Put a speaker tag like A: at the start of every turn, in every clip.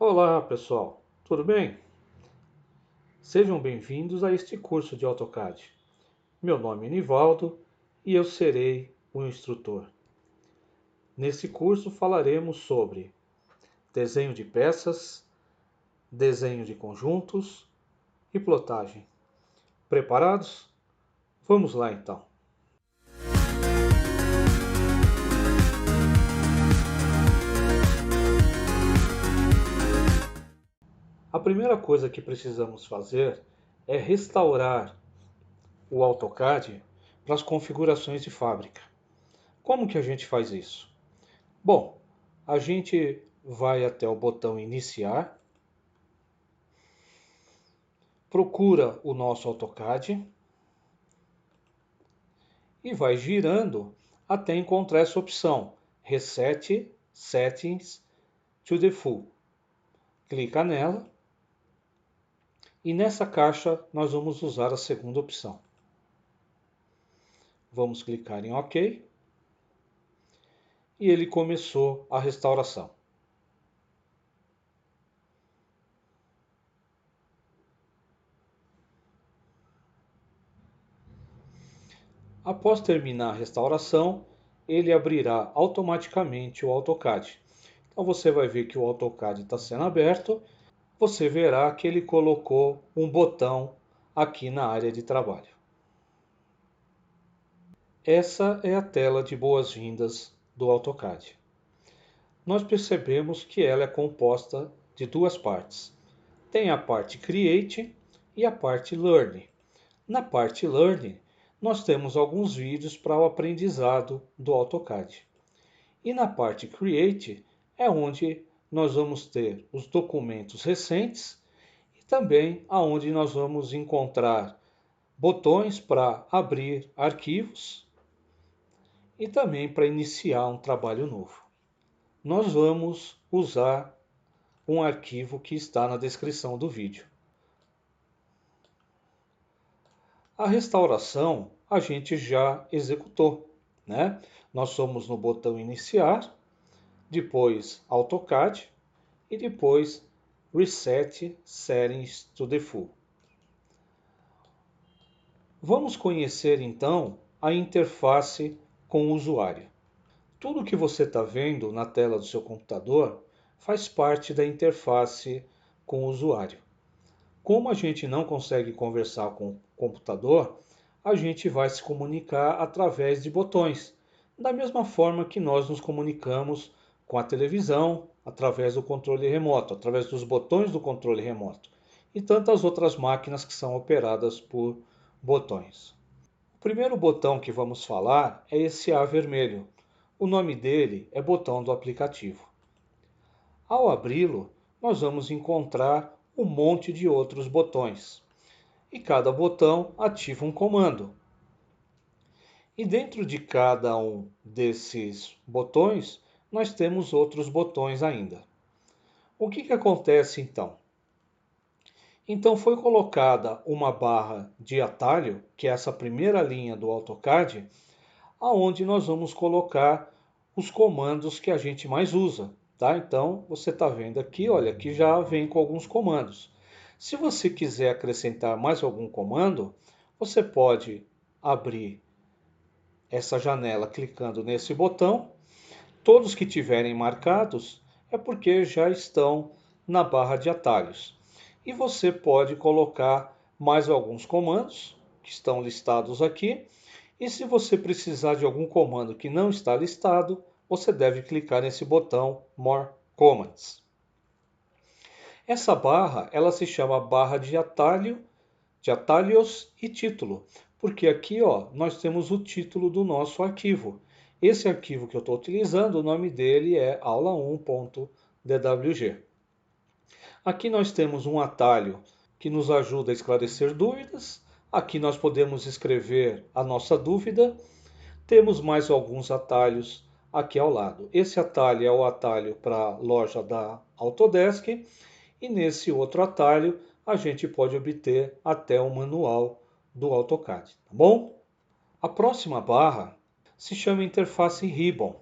A: Olá, pessoal, tudo bem? Sejam bem-vindos a este curso de AutoCAD. Meu nome é Nivaldo e eu serei o instrutor. Nesse curso falaremos sobre desenho de peças, desenho de conjuntos e plotagem. Preparados? Vamos lá então. A primeira coisa que precisamos fazer é restaurar o AutoCAD para as configurações de fábrica. Como que a gente faz isso? Bom, a gente vai até o botão Iniciar, procura o nosso AutoCAD e vai girando até encontrar essa opção Reset Settings to Default. Clica nela e nessa caixa nós vamos usar a segunda opção. Vamos clicar em OK e ele começou a restauração. Após terminar a restauração, ele abrirá automaticamente o AutoCAD. Então você vai ver que o AutoCAD está sendo aberto. Você verá que ele colocou um botão aqui na área de trabalho. Essa é a tela de boas-vindas do AutoCAD. Nós percebemos que ela é composta de duas partes. Tem a parte Create e a parte Learn. Na parte Learn, nós temos alguns vídeos para o aprendizado do AutoCAD. E na parte Create é onde nós vamos ter os documentos recentes e também aonde nós vamos encontrar botões para abrir arquivos e também para iniciar um trabalho novo. Nós vamos usar um arquivo que está na descrição do vídeo. A restauração a gente já executou, né? Nós somos no botão Iniciar, depois AutoCAD e depois Reset Settings to Default. Vamos conhecer então a interface com o usuário. Tudo que você está vendo na tela do seu computador faz parte da interface com o usuário. Como a gente não consegue conversar com o computador, a gente vai se comunicar através de botões, da mesma forma que nós nos comunicamos com a televisão, através do controle remoto, através dos botões do controle remoto, e tantas outras máquinas que são operadas por botões. O primeiro botão que vamos falar é esse A vermelho. O nome dele é botão do aplicativo. Ao abri-lo, nós vamos encontrar um monte de outros botões. E cada botão ativa um comando. E dentro de cada um desses botões, nós temos outros botões ainda. O que acontece então? Então foi colocada uma barra de atalho, que é essa primeira linha do AutoCAD, aonde nós vamos colocar os comandos que a gente mais usa. Tá? Então você está vendo aqui, olha, aqui já vem com alguns comandos. Se você quiser acrescentar mais algum comando, você pode abrir essa janela clicando nesse botão. Todos que tiverem marcados é porque já estão na barra de atalhos. E você pode colocar mais alguns comandos que estão listados aqui. E se você precisar de algum comando que não está listado, você deve clicar nesse botão More Commands. Essa barra, ela se chama barra de atalho, de atalhos e título, porque aqui, ó, nós temos o título do nosso arquivo. Esse arquivo que eu estou utilizando, o nome dele é aula1.dwg. Aqui nós temos um atalho que nos ajuda a esclarecer dúvidas. Aqui nós podemos escrever a nossa dúvida. Temos mais alguns atalhos aqui ao lado. Esse atalho é o atalho para a loja da Autodesk. E nesse outro atalho a gente pode obter até o manual do AutoCAD, tá bom? A próxima barra se chama interface Ribbon.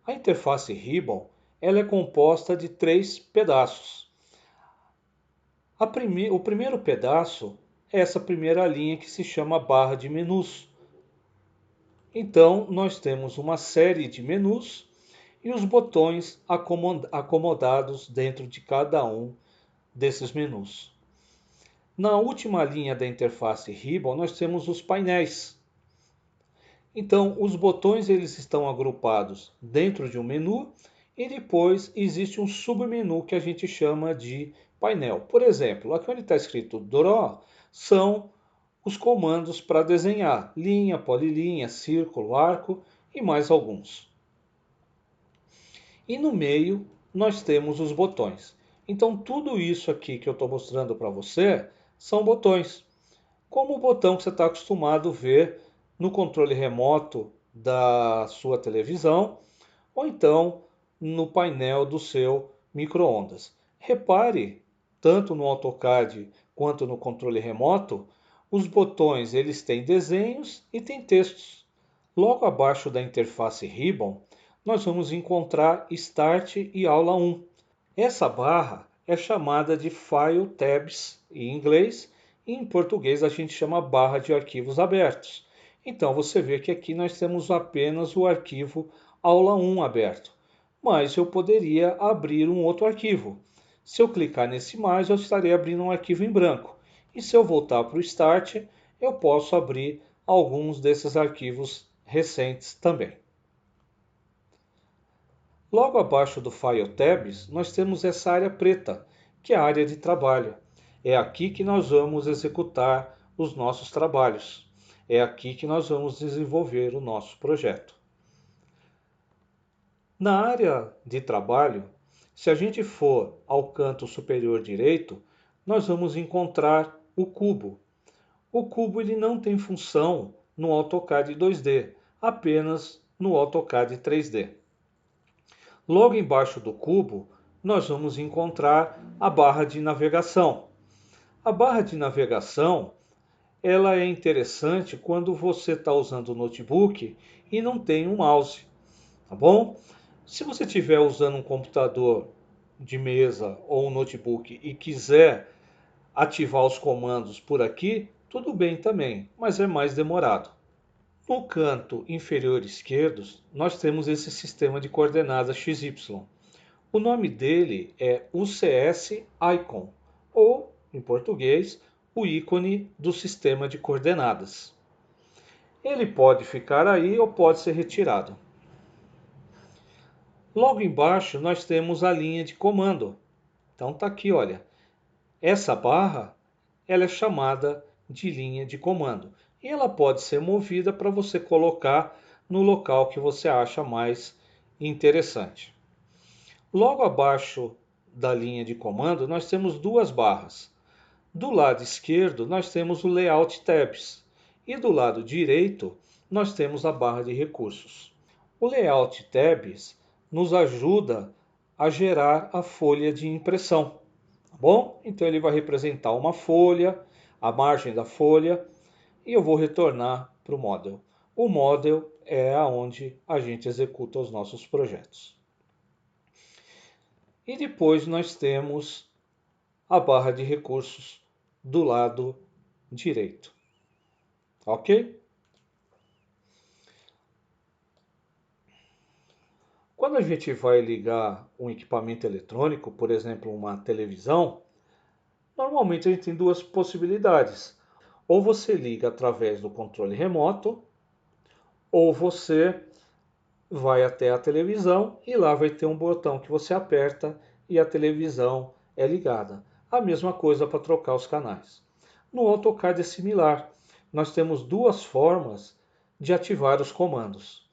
A: A interface Ribbon ela é composta de 3 pedaços. O primeiro pedaço é essa primeira linha que se chama barra de menus. Então, nós temos uma série de menus e os botões acomodados dentro de cada um desses menus. Na última linha da interface Ribbon, nós temos os painéis. Então, os botões eles estão agrupados dentro de um menu e depois existe um submenu que a gente chama de painel. Por exemplo, aqui onde está escrito Draw são os comandos para desenhar linha, polilinha, círculo, arco e mais alguns. E no meio nós temos os botões. Então tudo isso aqui que eu estou mostrando para você são botões. Como o botão que você está acostumado a ver no controle remoto da sua televisão ou então no painel do seu micro-ondas. Repare, tanto no AutoCAD quanto no controle remoto, os botões eles têm desenhos e têm textos. Logo abaixo da interface Ribbon, nós vamos encontrar Start e Aula 1. Essa barra é chamada de File Tabs em inglês e em português a gente chama barra de arquivos abertos. Então você vê que aqui nós temos apenas o arquivo Aula 1 aberto, mas eu poderia abrir um outro arquivo. Se eu clicar nesse mais, eu estarei abrindo um arquivo em branco. E se eu voltar para o Start, eu posso abrir alguns desses arquivos recentes também. Logo abaixo do File Tabs, nós temos essa área preta, que é a área de trabalho. É aqui que nós vamos executar os nossos trabalhos. É aqui que nós vamos desenvolver o nosso projeto. Na área de trabalho, se a gente for ao canto superior direito, nós vamos encontrar o cubo. O cubo ele não tem função no AutoCAD 2D, apenas no AutoCAD 3D. Logo embaixo do cubo, nós vamos encontrar a barra de navegação. A barra de navegação ela é interessante quando você está usando o notebook e não tem um mouse, tá bom? Se você estiver usando um computador de mesa ou um notebook e quiser ativar os comandos por aqui, tudo bem também, mas é mais demorado. No canto inferior esquerdo, nós temos esse sistema de coordenadas XY. O nome dele é UCS Icon, ou, em português, o ícone do sistema de coordenadas. Ele pode ficar aí ou pode ser retirado. Logo embaixo nós temos a linha de comando. Então está aqui, olha. Essa barra ela é chamada de linha de comando. E ela pode ser movida para você colocar no local que você acha mais interessante. Logo abaixo da linha de comando nós temos duas barras. Do lado esquerdo nós temos o Layout Tabs e do lado direito nós temos a barra de recursos. O Layout Tabs nos ajuda a gerar a folha de impressão. Tá bom? Então ele vai representar uma folha, a margem da folha, e eu vou retornar para o Model. O Model é onde a gente executa os nossos projetos. E depois nós temos a barra de recursos do lado direito. Ok? Quando a gente vai ligar um equipamento eletrônico, por exemplo, uma televisão, normalmente a gente tem duas possibilidades. Ou você liga através do controle remoto, ou você vai até a televisão e lá vai ter um botão que você aperta e a televisão é ligada. A mesma coisa para trocar os canais. No AutoCAD é similar. Nós temos duas formas de ativar os comandos.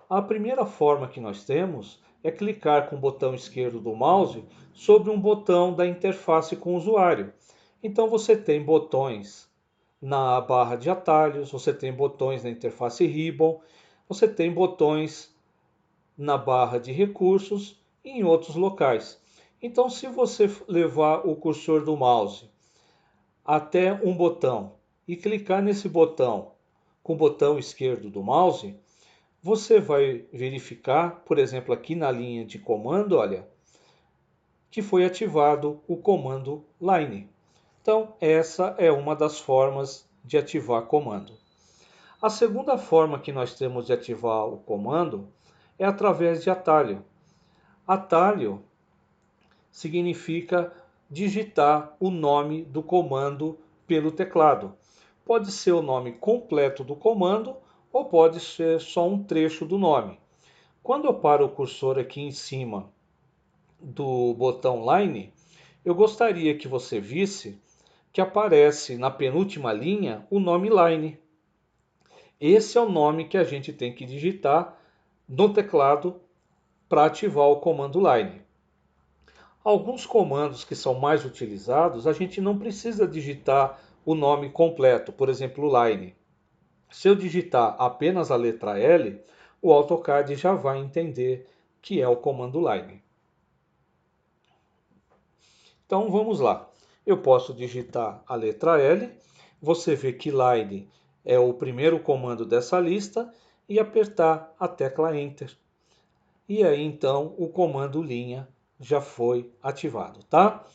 A: A primeira forma que nós temos é clicar com o botão esquerdo do mouse sobre um botão da interface com o usuário. Então você tem botões na barra de atalhos, você tem botões na interface Ribbon, você tem botões na barra de recursos e em outros locais. Então se você levar o cursor do mouse até um botão e clicar nesse botão com o botão esquerdo do mouse, você vai verificar, por exemplo, aqui na linha de comando, olha, que foi ativado o comando line. Então, essa é uma das formas de ativar comando. A segunda forma que nós temos de ativar o comando é através de atalho. Atalho significa digitar o nome do comando pelo teclado. Pode ser o nome completo do comando ou pode ser só um trecho do nome. Quando eu paro o cursor aqui em cima do botão Line, eu gostaria que você visse que aparece na penúltima linha o nome Line. Esse é o nome que a gente tem que digitar no teclado para ativar o comando Line. Alguns comandos que são mais utilizados, a gente não precisa digitar o nome completo, por exemplo, line. Se eu digitar apenas a letra L, o AutoCAD já vai entender que é o comando line. Então vamos lá. Eu posso digitar a letra L, você vê que line é o primeiro comando dessa lista e apertar a tecla Enter. E aí então o comando linha já foi ativado, tá?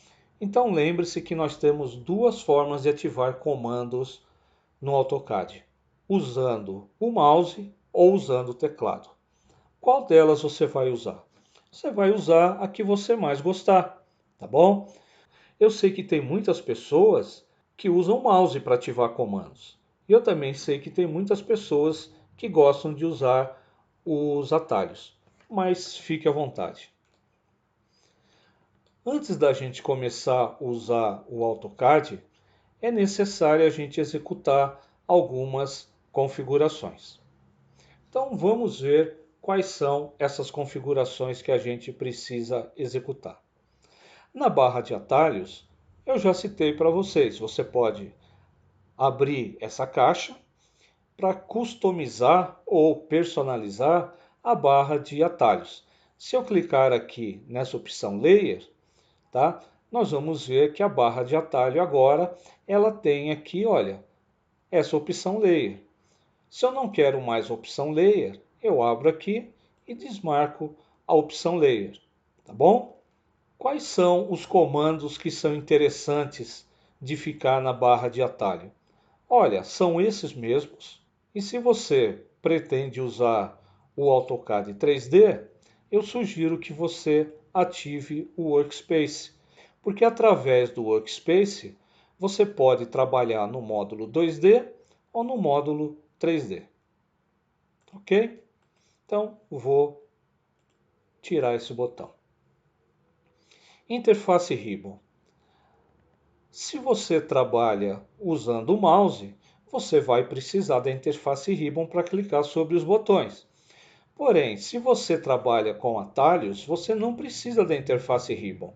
A: Então lembre-se que nós temos duas formas de ativar comandos no AutoCAD, usando o mouse ou usando o teclado. Qual delas você vai usar? Você vai usar a que você mais gostar, tá bom? Eu sei que tem muitas pessoas que usam o mouse para ativar comandos. E eu também sei que tem muitas pessoas que gostam de usar os atalhos, mas fique à vontade. Antes da gente começar a usar o AutoCAD, é necessário a gente executar algumas configurações. Então vamos ver quais são essas configurações que a gente precisa executar. Na barra de atalhos, eu já citei para vocês, você pode abrir essa caixa para customizar ou personalizar a barra de atalhos. Se eu clicar aqui nessa opção Layer, tá? Nós vamos ver que a barra de atalho agora ela tem aqui, olha, essa opção Layer. Se eu não quero mais a opção Layer, eu abro aqui e desmarco a opção Layer, tá bom? Quais são os comandos que são interessantes de ficar na barra de atalho? Olha, são esses mesmos. E se você pretende usar o AutoCAD 3D, eu sugiro que você ative o Workspace, porque através do Workspace você pode trabalhar no módulo 2D ou no módulo 3D. Ok? Então vou tirar esse botão. Interface Ribbon. Se você trabalha usando o mouse, você vai precisar da interface Ribbon para clicar sobre os botões. Porém, se você trabalha com atalhos, você não precisa da interface Ribbon.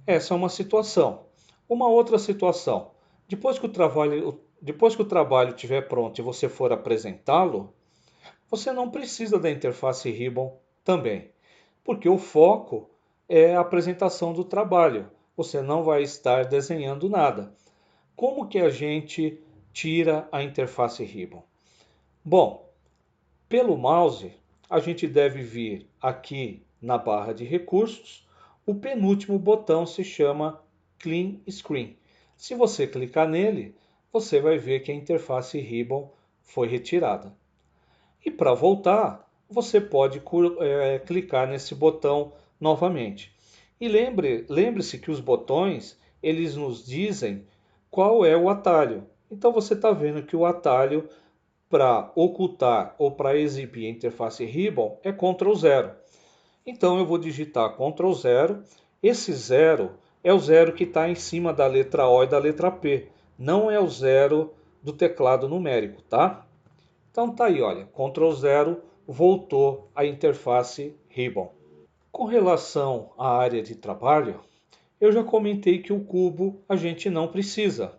A: Essa é uma situação. Uma outra situação, depois que o trabalho estiver pronto e você for apresentá-lo, você não precisa da interface Ribbon também, porque o foco é a apresentação do trabalho. Você não vai estar desenhando nada. Como que a gente tira a interface Ribbon? Bom, pelo mouse, a gente deve vir aqui na barra de recursos. O penúltimo botão se chama Clean Screen. Se você clicar nele, você vai ver que a interface Ribbon foi retirada. E para voltar, você pode clicar nesse botão novamente. E lembre-se que os botões, eles nos dizem qual é o atalho. Então você está vendo que o atalho para ocultar ou para exibir a interface Ribbon é Ctrl 0. Então eu vou digitar Ctrl 0. Esse 0 é o 0 que está em cima da letra O e da letra P. Não é o 0 do teclado numérico, tá? Então tá aí, olha, Ctrl 0 voltou a interface Ribbon. Com relação à área de trabalho, eu já comentei que o cubo a gente não precisa,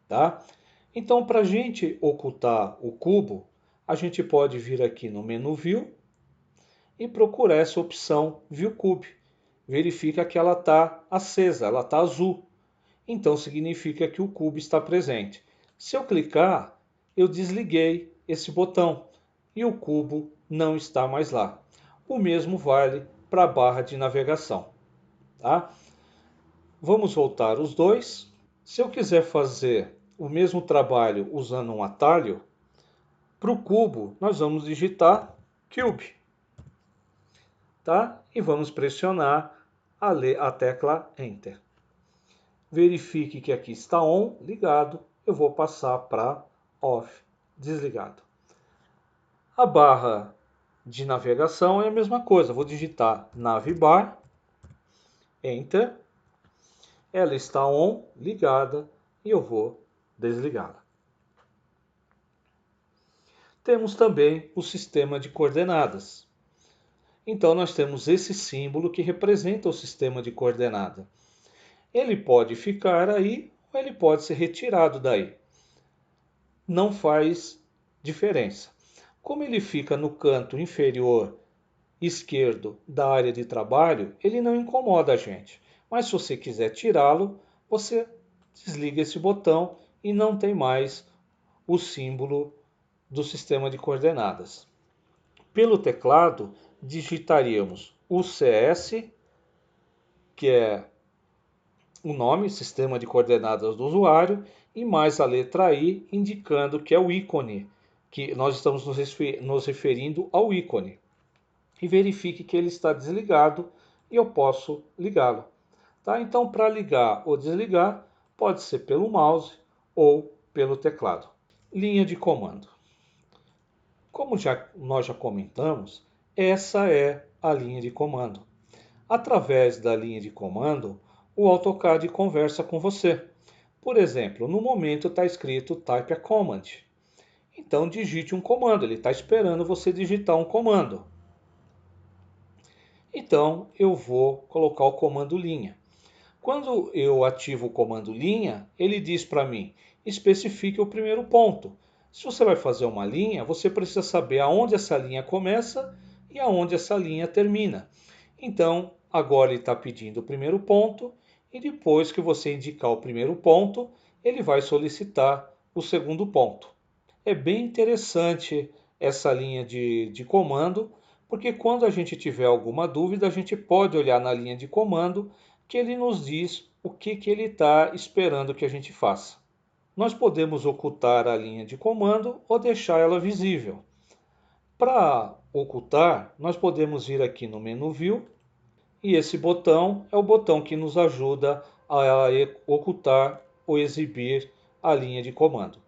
A: tá? Então, para a gente ocultar o cubo, a gente pode vir aqui no menu View e procurar essa opção View Cube. Verifica que ela está acesa, ela está azul. Então significa que o cubo está presente. Se eu clicar, eu desliguei esse botão. e o cubo não está mais lá. O mesmo vale para a barra de navegação. Tá? Vamos voltar os dois. Se eu quiser fazer o mesmo trabalho usando um atalho, para o cubo nós vamos digitar Cube. Tá? E vamos pressionar a tecla Enter. Verifique que aqui está on, ligado. Eu vou passar para off, desligado. A barra de navegação é a mesma coisa. Vou digitar Navbar, Enter. Ela está on, ligada, e eu vou desligá-la. Temos também o sistema de coordenadas. Então nós temos esse símbolo que representa o sistema de coordenada. Ele pode ficar aí ou ele pode ser retirado daí. Não faz diferença. Como ele fica no canto inferior esquerdo da área de trabalho, ele não incomoda a gente. Mas se você quiser tirá-lo, você desliga esse botão e não tem mais o símbolo do sistema de coordenadas. Pelo teclado, digitaríamos o CS, que é o nome, sistema de coordenadas do usuário, e mais a letra I, indicando que é o ícone, que nós estamos nos referindo ao ícone. E verifique que ele está desligado e eu posso ligá-lo. Tá? Então, para ligar ou desligar, pode ser pelo mouse ou pelo teclado. Linha de comando. Como nós já comentamos, essa é a linha de comando. Através da linha de comando, o AutoCAD conversa com você. Por exemplo, no momento está escrito Type a Command. Então digite um comando, ele está esperando você digitar um comando. Então eu vou colocar o comando linha. Quando eu ativo o comando linha, ele diz para mim, especifique o primeiro ponto. Se você vai fazer uma linha, você precisa saber aonde essa linha começa e aonde essa linha termina. Então, agora ele está pedindo o primeiro ponto e depois que você indicar o primeiro ponto, ele vai solicitar o segundo ponto. É bem interessante essa linha de comando, porque quando a gente tiver alguma dúvida, a gente pode olhar na linha de comando que ele nos diz o que ele está esperando que a gente faça. Nós podemos ocultar a linha de comando ou deixar ela visível. Para ocultar, nós podemos vir aqui no menu View e esse botão é o botão que nos ajuda a ocultar ou exibir a linha de comando.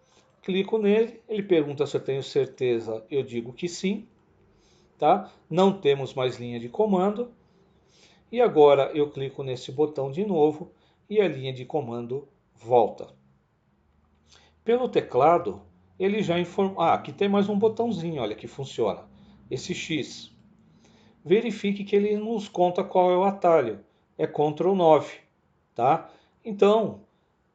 A: Clico nele, ele pergunta se eu tenho certeza, eu digo que sim. Tá? Não temos mais linha de comando. E agora eu clico nesse botão de novo e a linha de comando volta. Pelo teclado, ele já informa... aqui tem mais um botãozinho, olha, que funciona. Esse X. Verifique que ele nos conta qual é o atalho. É Ctrl 9, tá? Então,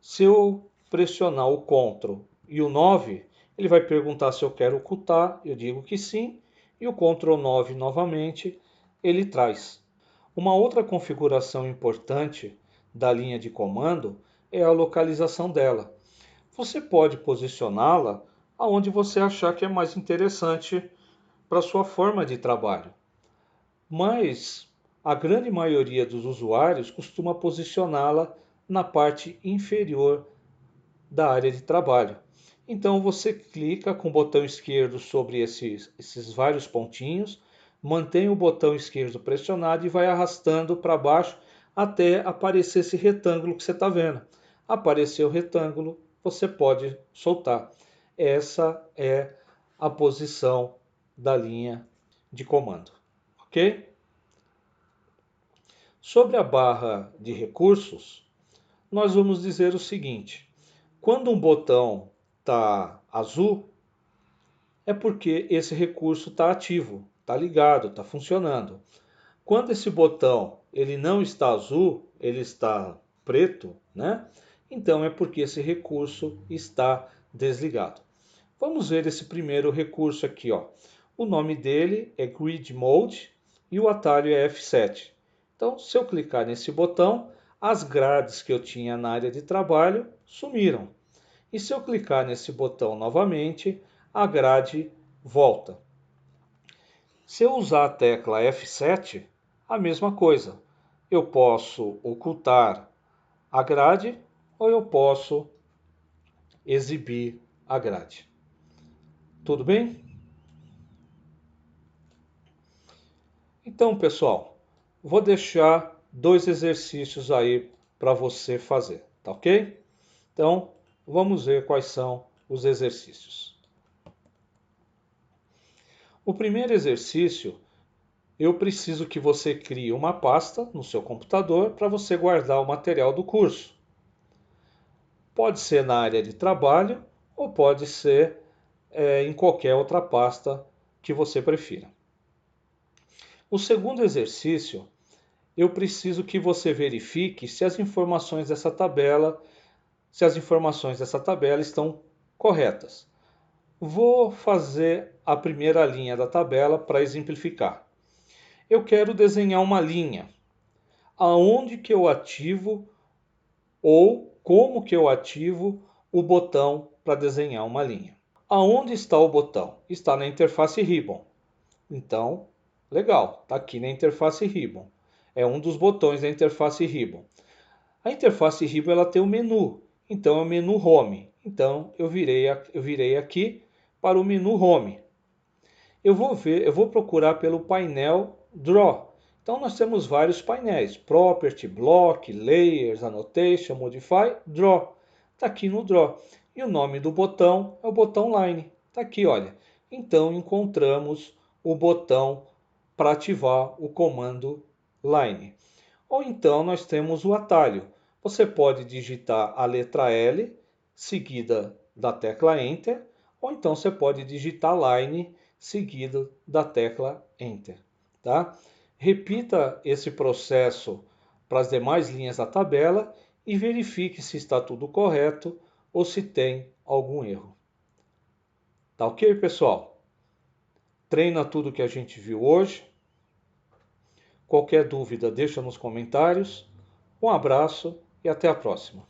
A: se eu pressionar o Ctrl e o 9, ele vai perguntar se eu quero ocultar, eu digo que sim, e o Ctrl 9 novamente, ele traz. Uma outra configuração importante da linha de comando é a localização dela. Você pode posicioná-la aonde você achar que é mais interessante para a sua forma de trabalho. Mas a grande maioria dos usuários costuma posicioná-la na parte inferior da área de trabalho. Então você clica com o botão esquerdo sobre esses vários pontinhos, mantém o botão esquerdo pressionado e vai arrastando para baixo até aparecer esse retângulo que você está vendo. Apareceu o retângulo, você pode soltar. Essa é a posição da linha de comando. Ok? Sobre a barra de recursos, nós vamos dizer o seguinte. Quando um botão está azul, é porque esse recurso está ativo, está ligado, está funcionando. Quando esse botão ele não está azul, ele está preto, né? Então é porque esse recurso está desligado. Vamos ver esse primeiro recurso aqui, ó. O nome dele é Grid Mode e o atalho é F7. Então, se eu clicar nesse botão, as grades que eu tinha na área de trabalho sumiram. E se eu clicar nesse botão novamente, a grade volta. Se eu usar a tecla F7, a mesma coisa. Eu posso ocultar a grade ou eu posso exibir a grade. Tudo bem? Então, pessoal, vou deixar 2 exercícios aí para você fazer, tá ok? Então, vamos ver quais são os exercícios. O primeiro exercício, eu preciso que você crie uma pasta no seu computador para você guardar o material do curso. Pode ser na área de trabalho ou pode ser em qualquer outra pasta que você prefira. O segundo exercício, eu preciso que você verifique se as informações dessa tabela estão corretas. Vou fazer a primeira linha da tabela para exemplificar. Eu quero desenhar uma linha. Aonde que eu ativo ou como que eu ativo o botão para desenhar uma linha? Aonde está o botão? Está na interface Ribbon. Então, legal, está aqui na interface Ribbon. É um dos botões da interface Ribbon. A interface Ribbon ela tem um menu, então é o menu Home. Então eu virei aqui para o menu Home. Eu vou procurar pelo painel Draw. Então nós temos vários painéis: Property, Block, Layers, Annotation, Modify, Draw. Está aqui no Draw. E o nome do botão é o botão Line. Está aqui, olha. Então encontramos o botão para ativar o comando Line. Ou então nós temos o atalho. Você pode digitar a letra L seguida da tecla Enter, ou então você pode digitar Line seguido da tecla Enter. Tá? Repita esse processo para as demais linhas da tabela e verifique se está tudo correto ou se tem algum erro. Tá ok, pessoal? Treina tudo que a gente viu hoje. Qualquer dúvida, deixa nos comentários. Um abraço e até a próxima.